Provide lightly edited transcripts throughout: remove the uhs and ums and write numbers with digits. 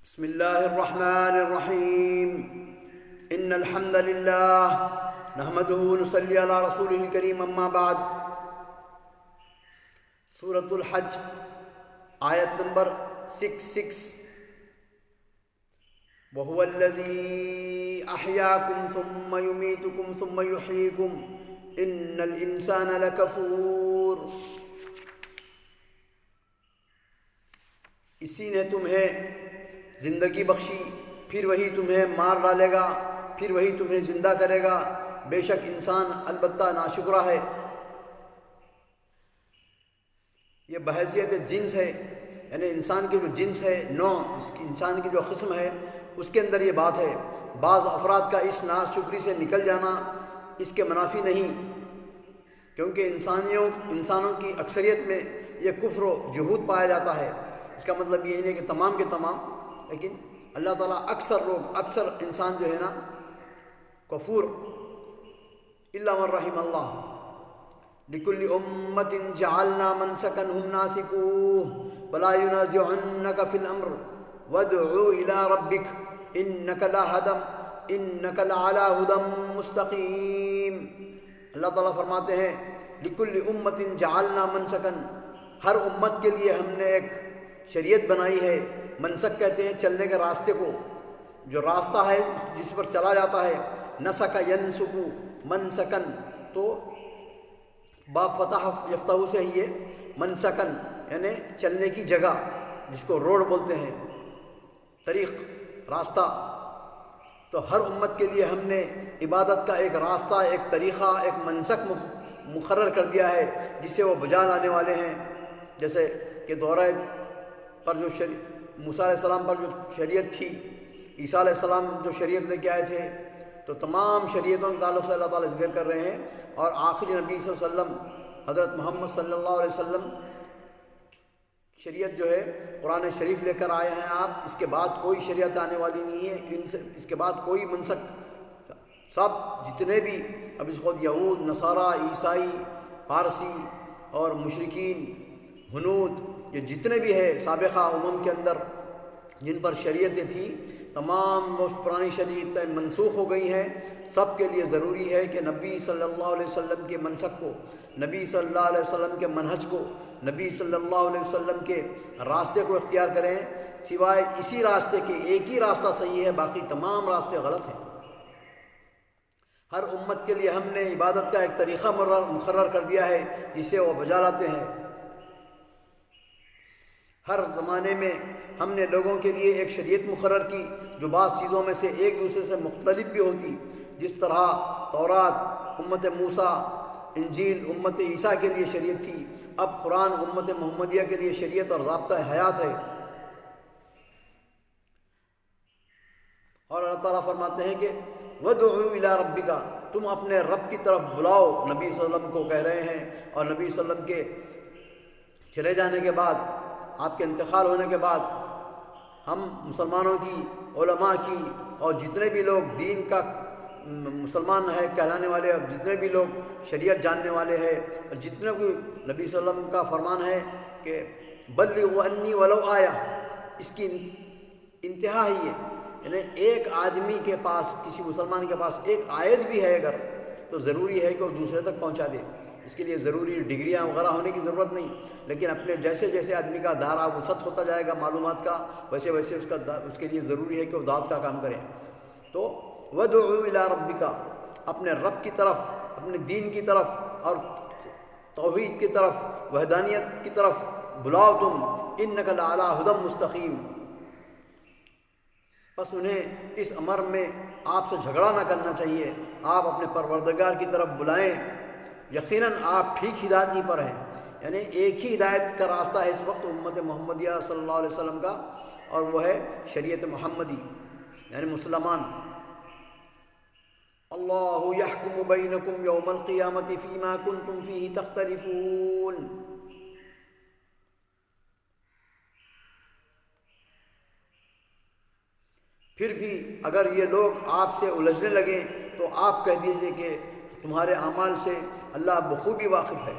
بسم الله الرحمن الرحيم إن الحمد لله نحمده ونصلي على رسوله الكريم أما بعد سورة الحج آیت نمبر 66 وهو الذي أحياكم ثم يميتكم ثم يحييكم إن الإنسان لكفور اسی نے تمہیں زندگی بخشی، پھر وہی تمہیں مار ڈالے گا، پھر وہی تمہیں زندہ کرے گا، بے شک انسان البتہ ناشکرا ہے۔ یہ بحیثیت جنس ہے، یعنی انسان کی جو جنس ہے، نوع، انسان کی جو قسم ہے، اس کے اندر یہ بات ہے۔ بعض افراد کا اس ناشکری سے نکل جانا اس کے منافی نہیں، کیونکہ انسانوں کی اکثریت میں یہ کفر و جحود پایا جاتا ہے۔ اس کا مطلب یہ نہیں ہے کہ تمام کے تمام، لیکن اللہ تعالیٰ اکثر انسان جو ہے نا کفور، الا من رحم اللہ۔ لِكُلِّ أُمَّةٍ جَعَلْنَا مَنْسَكًا هُمْ نَاسِكُوهُ وَلَا يُنَازِعُنَّكَ فِي الْأَمْرِ وَادْعُ إِلَىٰ رَبِّكَ إِنَّكَ لَعَلَىٰ هُدًى مُسْتَقِيمٍ۔ اللہ تعالیٰ فرماتے ہیں لِكُلِّ أُمَّةٍ جَعَلْنَا مَنْسَكًا، ہر امت کے لیے ہم نے ایک شریعت بنائی ہے۔ منسک کہتے ہیں چلنے کے راستے کو، جو راستہ ہے جس پر چلا جاتا ہے۔ نسک ینسکو منسکن، تو باب فتح یفتح سے ہی ہے منسکن، یعنی چلنے کی جگہ، جس کو روڈ بولتے ہیں، طریق، راستہ۔ تو ہر امت کے لیے ہم نے عبادت کا ایک راستہ، ایک طریقہ، ایک منسک مقرر کر دیا ہے جسے وہ بجا لانے والے ہیں۔ جیسے کہ دورہ پر جو موسیٰ علیہ السلام پر جو شریعت تھی، عیسیٰ علیہ السلام جو شریعت لے کے آئے تھے، تو تمام شریعتوں کے تعلق سے اللہ تعالیٰ ذکر کر رہے ہیں۔ اور آخری نبی صلی اللہ علیہ وسلم حضرت محمد صلی اللہ علیہ وسلم شریعت جو ہے قرآن شریف لے کر آئے ہیں آپ، اس کے بعد کوئی شریعت آنے والی نہیں ہے، اس کے بعد کوئی منسک، سب جتنے بھی اب اس خود یہود، نصارہ، عیسائی، پارسی اور مشرکین، ہنود، یہ جتنے بھی ہیں سابقہ امم کے اندر جن پر شریعتیں تھیں، تمام وہ پرانی شریعتیں منسوخ ہو گئی ہیں۔ سب کے لیے ضروری ہے کہ نبی صلی اللہ علیہ وسلم کے منسک کو، نبی صلی اللہ علیہ وسلم کے منہج کو، نبی صلی اللہ علیہ وسلم کے راستے کو اختیار کریں۔ سوائے اسی راستے کے ایک ہی راستہ صحیح ہے، باقی تمام راستے غلط ہیں۔ ہر امت کے لیے ہم نے عبادت کا ایک طریقہ مقرر کر دیا ہے جسے وہ بجا لاتے ہیں۔ ہر زمانے میں ہم نے لوگوں کے لیے ایک شریعت مقرر کی جو بعض چیزوں میں سے ایک دوسرے سے مختلف بھی ہوتی، جس طرح تورات امت موسیٰ، انجیل امت عیسیٰ کے لیے شریعت تھی، اب قرآن امت محمدیہ کے لیے شریعت اور ضابطہ حیات ہے۔ اور اللہ تعالیٰ فرماتے ہیں کہ وَادْعُ إِلَىٰ رَبِّكَ، تم اپنے رب کی طرف بلاؤ، نبی صلی اللہ علیہ وسلم کو کہہ رہے ہیں۔ اور نبی صلی اللہ علیہ وسلم کے چلے جانے کے بعد، آپ کے انتقال ہونے کے بعد، ہم مسلمانوں کی، علماء کی، اور جتنے بھی لوگ دین کا مسلمان ہے کہلانے والے، اور جتنے بھی لوگ شریعت جاننے والے ہیں، اور جتنے بھی نبی صلی اللہ علیہ وسلم کا فرمان ہے کہ بلغوا انی ولو آیا، اس کی انتہا ہی ہے، یعنی ایک آدمی کے پاس، کسی مسلمان کے پاس ایک آیت بھی ہے اگر، تو ضروری ہے کہ وہ دوسرے تک پہنچا دے۔ اس کے لیے ضروری ڈگریاں وغیرہ ہونے کی ضرورت نہیں، لیکن اپنے جیسے جیسے آدمی کا دائرہ وسعت ہوتا جائے گا معلومات کا، ویسے ویسے اس کے لیے ضروری ہے کہ وہ دعوت کا کام کریں۔ تو وَادْعُ إِلَىٰ رَبِّكَ، اپنے رب کی طرف، اپنے دین کی طرف اور توحید کی طرف، وحدانیت کی طرف بلاؤ تم، إِنَّكَ لَعَلَىٰ هُدًى مُسْتَقِيمٍ۔ بس انہیں اس امر میں آپ سے جھگڑا نہ کرنا چاہیے، آپ اپنے پروردگار کی طرف بلائیں، یقیناً آپ ٹھیک ہدایت ہی پر ہیں۔ یعنی ایک ہی ہدایت کا راستہ ہے اس وقت امت محمدیہ صلی اللہ علیہ وسلم کا، اور وہ ہے شریعت محمدی، یعنی مسلمان۔ اللہ یحکم بینکم یوم القیامۃ فیما کنتم فیہ تختلفون۔ پھر بھی اگر یہ لوگ آپ سے الجھنے لگیں تو آپ کہہ دیجئے کہ تمہارے اعمال سے اللہ بخوبی واقف ہے۔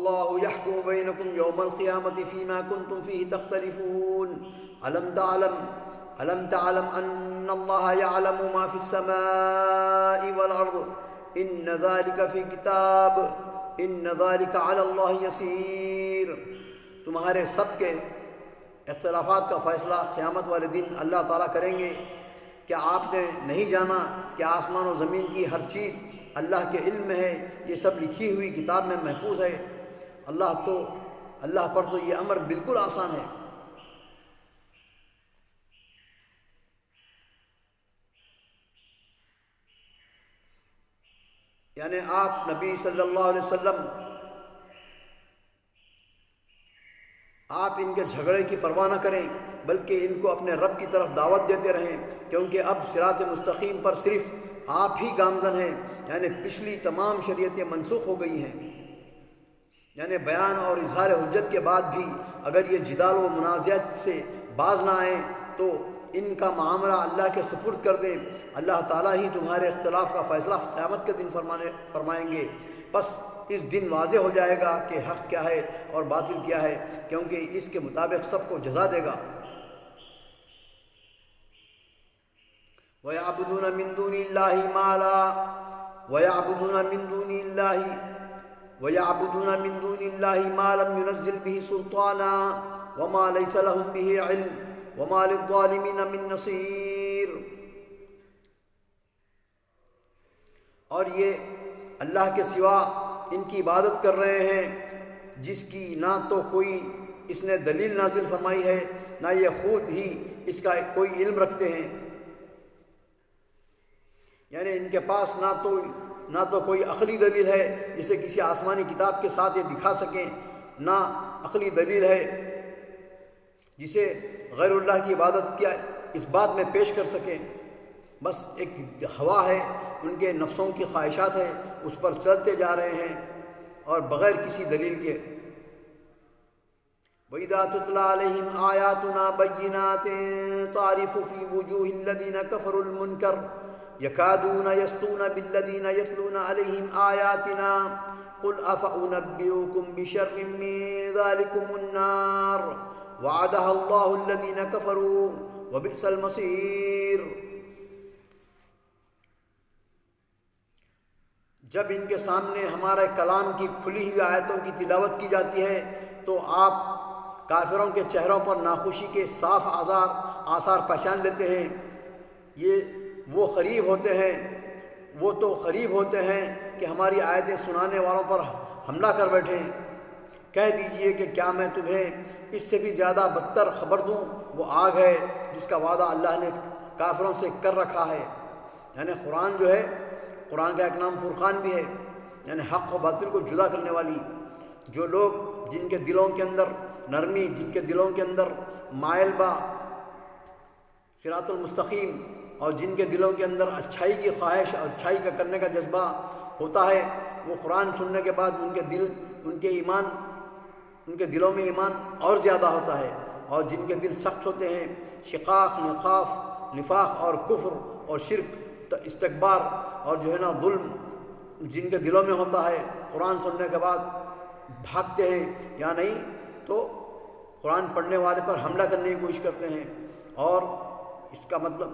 واللہ یحکم بینکم یوم القیامۃ فیما کنتم فیہ تختلفون ألم تعلم أن الله يعلم ما في السماء والأرض إن ذلك في كتاب إن ذلك على الله يسير. تمہارے سب کے اختلافات کا فیصلہ قیامت والے دن اللہ تعالیٰ کریں گے. کیا آپ نے نہیں جانا کہ آسمان و زمین کی ہر چیز اللہ کے علم میں ہے؟ یہ سب لکھی ہوئی کتاب میں محفوظ ہے. اللہ پر تو یہ امر بالکل آسان ہے. یعنی آپ نبی صلی اللہ علیہ وسلم آپ ان کے جھگڑے کی پرواہ نہ کریں، بلکہ ان کو اپنے رب کی طرف دعوت دیتے رہیں، کیونکہ اب صراط مستقیم پر صرف آپ ہی گامزن ہیں. یعنی پچھلی تمام شریعتیں منسوخ ہو گئی ہیں. یعنی بیان اور اظہار حجت کے بعد بھی اگر یہ جدال و منازعات سے باز نہ آئیں تو ان کا معاملہ اللہ کے سپرد کر دیں. اللہ تعالیٰ ہی تمہارے اختلاف کا فیصلہ قیامت کے دن فرمائیں گے. بس اس دن واضح ہو جائے گا کہ حق کیا ہے اور باطل کیا ہے، کیونکہ اس کے مطابق سب کو جزا دے گا. وَيَعْبُدُونَ مِن دُونِ اللَّهِ مَا لَمْ يُنَزِّلْ بِهِ سُلْطَانًا وَمَا لَيْسَ لَهُم بِهِ عِلْمٌ وَمَا لِلظَّالِمِينَ مِن نَصِيرٍ. اور یہ اللہ کے سوا ان کی عبادت کر رہے ہیں جس کی نہ تو کوئی اس نے دلیل نازل فرمائی ہے، نہ یہ خود ہی اس کا کوئی علم رکھتے ہیں. یعنی ان کے پاس نہ تو کوئی عقلی دلیل ہے جسے کسی آسمانی کتاب کے ساتھ یہ دکھا سکیں، نہ عقلی دلیل ہے جسے غیر اللہ کی عبادت کیا اس بات میں پیش کر سکیں. بس ایک ہوا ہے، ان کے نفسوں کی خواہشات ہے، اس پر چلتے جا رہے ہیں اور بغیر کسی دلیل کے. وَإِذَا تُتْلَىٰ عَلَيْهِمْ آيَاتُنَا بَيِّنَاتٍ تَعْرِفُ فِي وُجُوهِ الَّذِينَ كَفَرُوا الْمُنكَرَ يَكَادُونَ يَسْطُونَ بِالَّذِينَ يَتْلُونَ عَلَيْهِمْ آيَاتِنَا قُلْ أَفَأُنَبِّئُكُم بِشَرٍّ مِّن ذَٰلِكُمُ النَّارُ وَعَدَهَا اللَّهُ الَّذِينَ كَفَرُوا وَبِئْسَ الْمَصِيرُ. جب ان کے سامنے ہمارے کلام کی کھلی ہوئی آیتوں کی تلاوت کی جاتی ہے تو آپ کافروں کے چہروں پر ناخوشی کے صاف آثار پہچان لیتے ہیں. وہ تو قریب ہوتے ہیں کہ ہماری آیتیں سنانے والوں پر حملہ کر بیٹھیں. کہہ دیجئے کہ کیا میں تمہیں اس سے بھی زیادہ بدتر خبر دوں؟ وہ آگ ہے جس کا وعدہ اللہ نے کافروں سے کر رکھا ہے. یعنی قرآن جو ہے، قرآن کا ایک نام فرقان بھی ہے، یعنی حق و باطل کو جدا کرنے والی. جو لوگ جن کے دلوں کے اندر نرمی، جن کے دلوں کے اندر مائل با صراط المستقیم، اور جن کے دلوں کے اندر اچھائی کی خواہش اور اچھائی کا کرنے کا جذبہ ہوتا ہے، وہ قرآن سننے کے بعد ان کے دلوں میں ایمان اور زیادہ ہوتا ہے. اور جن کے دل سخت ہوتے ہیں، شقاق، نفاق اور کفر اور شرک، استکبار اور جو ہے نا ظلم جن کے دلوں میں ہوتا ہے، قرآن سننے کے بعد بھاگتے ہیں یا نہیں تو قرآن پڑھنے والے پر حملہ کرنے کی کوشش کرتے ہیں. اور اس کا مطلب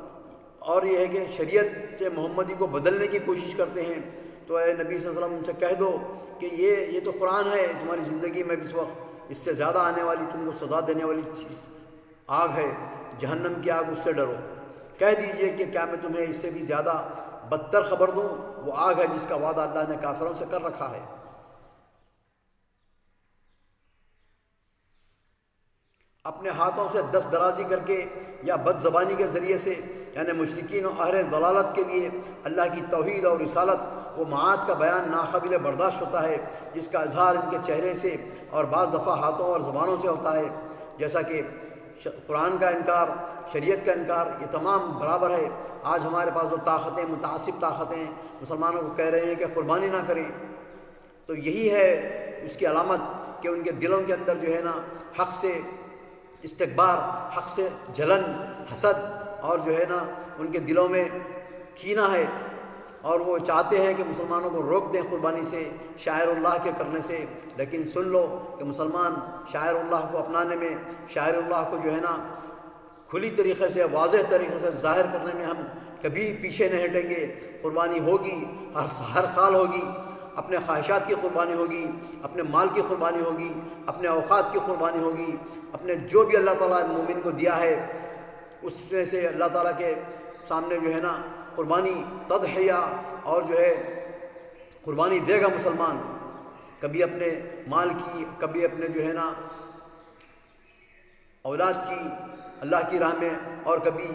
اور یہ ہے کہ شریعت محمدی کو بدلنے کی کوشش کرتے ہیں. تو اے نبی صلی اللہ علیہ وسلم ان سے کہہ دو کہ یہ تو قرآن ہے، تمہاری زندگی میں اس وقت اس سے زیادہ آنے والی تم کو سزا دینے والی چیز آگ ہے، جہنم کی آگ، اس سے ڈرو. کہہ دیجئے کہ کیا میں تمہیں اس سے بھی زیادہ بدتر خبر دوں؟ وہ آگ ہے جس کا وعدہ اللہ نے کافروں سے کر رکھا ہے. اپنے ہاتھوں سے دست درازی کر کے یا بد زبانی کے ذریعے سے، یعنی مشرکین و اہل ضلالت کے لیے اللہ کی توحید اور رسالت و معاد کا بیان ناقابل برداشت ہوتا ہے، جس کا اظہار ان کے چہرے سے اور بعض دفعہ ہاتھوں اور زبانوں سے ہوتا ہے. جیسا کہ قرآن کا انکار، شریعت کا انکار، یہ تمام برابر ہے. آج ہمارے پاس جو طاقتیں، متعصب طاقتیں مسلمانوں کو کہہ رہے ہیں کہ قربانی نہ کریں، تو یہی ہے اس کی علامت کہ ان کے دلوں کے اندر جو ہے نا حق سے استکبار، حق سے جلن، حسد، اور جو ہے نا ان کے دلوں میں کینہ ہے. اور وہ چاہتے ہیں کہ مسلمانوں کو روک دیں قربانی سے، شاعر اللہ کے کرنے سے، لیکن سن لو کہ مسلمان شاعر اللہ کو اپنانے میں، شاعر اللہ کو جو ہے نا کھلی طریقے سے، واضح طریقے سے ظاہر کرنے میں ہم کبھی پیچھے نہیں ہٹیں گے۔ قربانی ہوگی، ہر سال ہوگی، اپنے خواہشات کی قربانی ہوگی، اپنے مال کی قربانی ہوگی، اپنے اوقات کی قربانی ہوگی، اپنے جو بھی اللہ تعالیٰ مومن کو دیا ہے اس میں سے اللہ تعالیٰ کے سامنے جو ہے نا قربانی تضحیہ اور جو ہے قربانی دے گا مسلمان، کبھی اپنے مال کی، کبھی اپنے جو ہے نا اولاد کی اللہ کی راہ میں، اور کبھی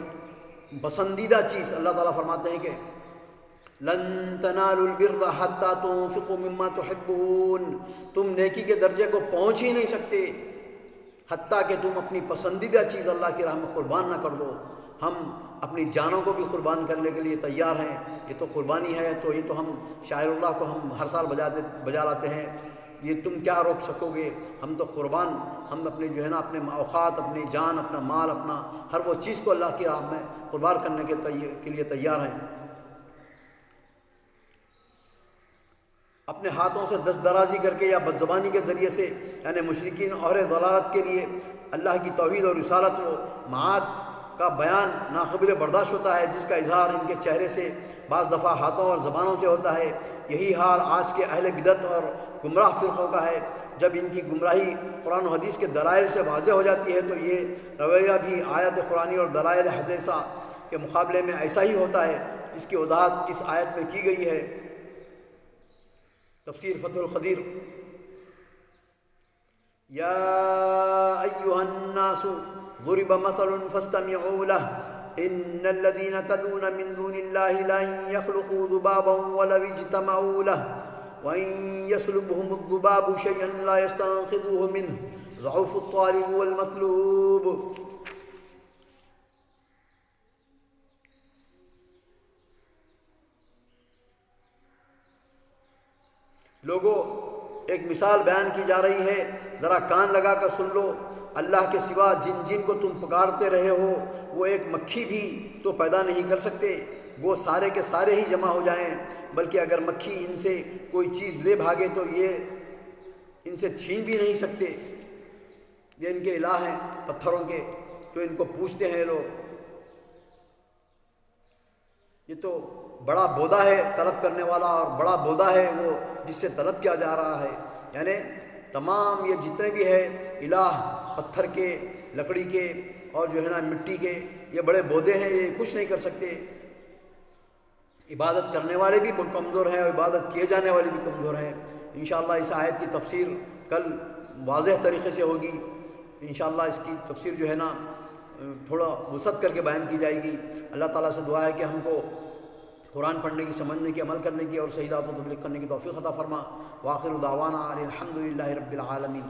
پسندیدہ چیز۔ اللہ تعالیٰ فرماتے ہیں کہ لن تنالوا البر حتى تنفقوا مما تحبون، تم نیکی کے درجے کو پہنچ ہی نہیں سکتے حتیٰ کہ تم اپنی پسندیدہ چیز اللہ کی راہ میں قربان نہ کر دو۔ ہم اپنی جانوں کو بھی قربان کرنے کے لیے تیار ہیں، یہ تو قربانی ہے، تو یہ تو ہم شاعر اللہ کو ہم ہر سال بجا لاتے ہیں، یہ تم کیا روک سکو گے؟ ہم تو قربان، ہم اپنے جو ہے نا اپنے اوقات، اپنی جان، اپنا مال، اپنا ہر وہ چیز کو اللہ کی راہ میں قربان کرنے کے لیے تیار ہیں۔ اپنے ہاتھوں سے دست درازی کر کے یا بدزبانی کے ذریعے سے، یعنی مشرکین اور ضلالت کے لیے اللہ کی توحید اور رسالت و معاد کا بیان ناقابل برداشت ہوتا ہے، جس کا اظہار ان کے چہرے سے، بعض دفعہ ہاتھوں اور زبانوں سے ہوتا ہے۔ یہی حال آج کے اہل بدعت اور گمراہ فرقوں کا ہے۔ جب ان کی گمراہی قرآن و حدیث کے دلائل سے واضح ہو جاتی ہے تو یہ رویہ بھی آیت قرآنی اور دلائل حدیثہ کے مقابلے میں ایسا ہی ہوتا ہے، جس کی وضاحت اس آیت میں کی گئی ہے۔ تفسیر فتح القدیر: یا ایھا الناس ضرب مثل فاستمعوا له ان الذين تدعون من دون الله لن يخلقوا ذبابا ولو اجتمعوا له وان يسلبهم الذباب شيئا لا يستنقذوه منه ضعف الطالب والمطلوب۔ لوگوں، ایک مثال بیان کی جا رہی ہے، ذرا کان لگا کر سن لو۔ اللہ کے سوا جن کو تم پکارتے رہے ہو وہ ایک مکھی بھی تو پیدا نہیں کر سکتے، وہ سارے کے سارے ہی جمع ہو جائیں، بلکہ اگر مکھی ان سے کوئی چیز لے بھاگے تو یہ ان سے چھین بھی نہیں سکتے۔ یہ ان کے الہ ہیں پتھروں کے، جو ان کو پوچھتے ہیں لوگ۔ یہ تو بڑا بودا ہے طلب کرنے والا، اور بڑا بودا ہے وہ جس سے طلب کیا جا رہا ہے۔ یعنی تمام یہ جتنے بھی ہے الہ، پتھر کے، لکڑی کے اور جو ہے نا مٹی کے، یہ بڑے بودے ہیں، یہ کچھ نہیں کر سکتے۔ عبادت کرنے والے بھی کمزور ہیں اور عبادت کیے جانے والے بھی کمزور ہیں۔ انشاءاللہ اس آیت کی تفسیر کل واضح طریقے سے ہوگی۔ انشاءاللہ اس کی تفسیر جو ہے نا تھوڑا وسعت کر کے بیان کی جائے گی۔ اللہ تعالیٰ سے دعا ہے کہ ہم کو قرآن پڑھنے کی، سمجھنے کی، عمل کرنے کی اور صحیح بات و تبلیغ کرنے کی توفیق عطا فرما۔ وآخر دعوانا الحمد للہ رب العالمین۔